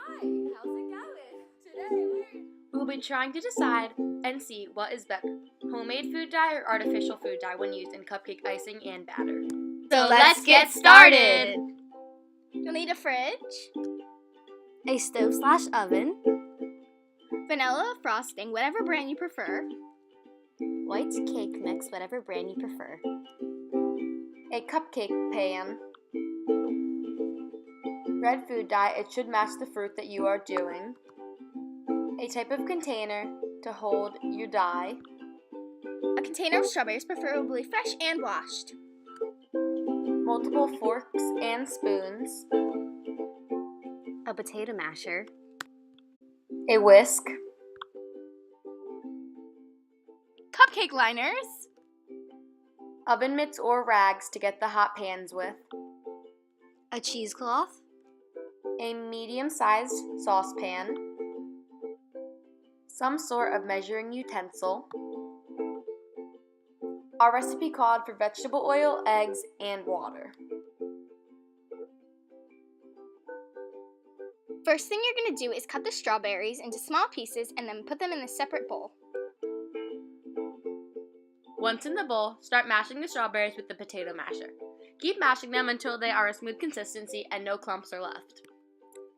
Hi, how's it going? Today We'll be trying to decide and see what is better, homemade food dye or artificial food dye when used in cupcake icing and batter. So let's get started! You'll need a fridge, a stove/oven, vanilla frosting, whatever brand you prefer, white cake mix, whatever brand you prefer, a cupcake pan, red food dye, it should match the fruit that you are doing, a type of container to hold your dye, a container of strawberries, preferably fresh and washed, multiple forks and spoons, a potato masher, a whisk, cupcake liners, oven mitts or rags to get the hot pans with, a cheesecloth, a medium-sized saucepan, some sort of measuring utensil. Our recipe called for vegetable oil, eggs, and water. First thing you're going to do is cut the strawberries into small pieces and then put them in a separate bowl. Once in the bowl, start mashing the strawberries with the potato masher. Keep mashing them until they are a smooth consistency and no clumps are left.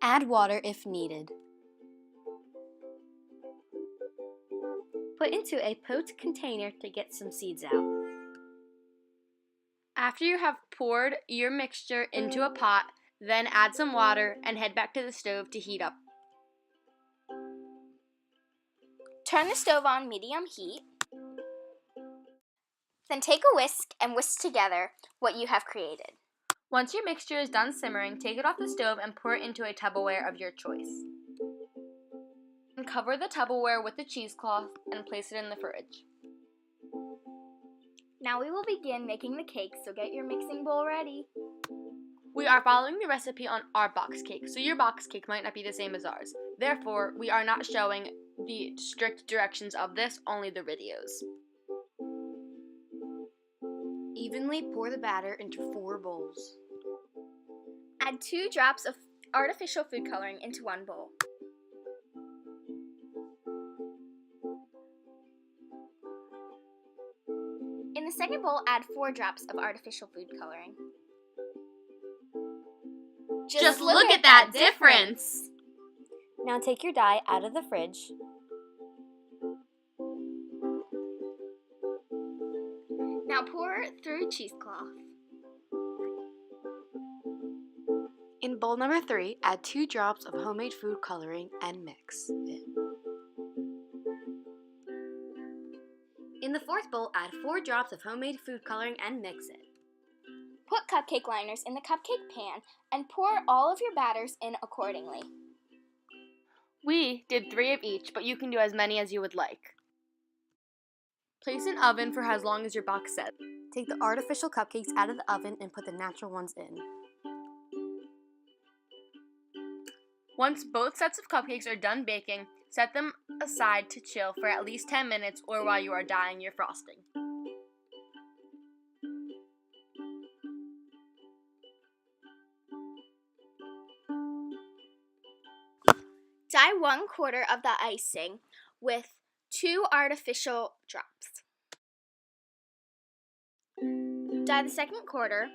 Add water if needed. Put into a pot container to get some seeds out. After you have poured your mixture into a pot, then add some water and head back to the stove to heat up. Turn the stove on medium heat. Then take a whisk and whisk together what you have created. Once your mixture is done simmering, take it off the stove and pour it into a Tupperware of your choice. And cover the Tupperware with the cheesecloth and place it in the fridge. Now we will begin making the cake, so get your mixing bowl ready. We are following the recipe on our box cake, so your box cake might not be the same as ours. Therefore, we are not showing the strict directions of this, only the videos. Evenly pour the batter into 4 bowls. Add 2 drops of artificial food coloring into 1 bowl. In the second bowl, add 4 drops of artificial food coloring. Just look at that difference! Now take your dye out of the fridge. Now pour through cheesecloth. In bowl number 3, add 2 drops of homemade food coloring and mix it. In the fourth bowl, add 4 drops of homemade food coloring and mix it. Put cupcake liners in the cupcake pan and pour all of your batters in accordingly. We did 3 of each, but you can do as many as you would like. Place in oven for as long as your box says. Take the artificial cupcakes out of the oven and put the natural ones in. Once both sets of cupcakes are done baking, set them aside to chill for at least 10 minutes or while you are dyeing your frosting. Dye 1/4 of the icing with 2 artificial drops. Dye the second quarter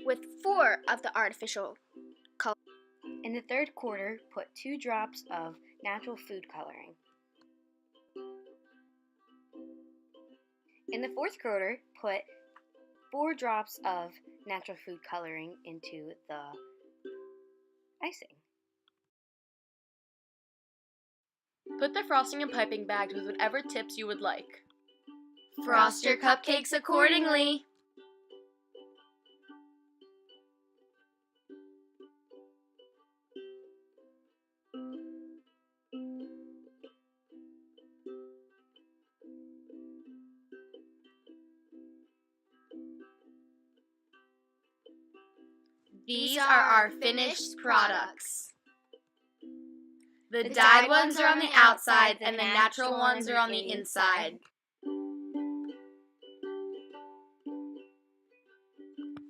with 4 of the artificial color. In the third quarter, put 2 drops of natural food coloring. In the fourth quarter, put 4 drops of natural food coloring into the icing. Put the frosting in piping bags with whatever tips you would like. Frost your cupcakes accordingly. These are our finished products. The dyed ones are on the outside and the natural ones are on the inside.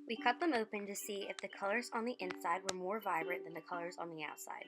We cut them open to see if the colors on the inside were more vibrant than the colors on the outside.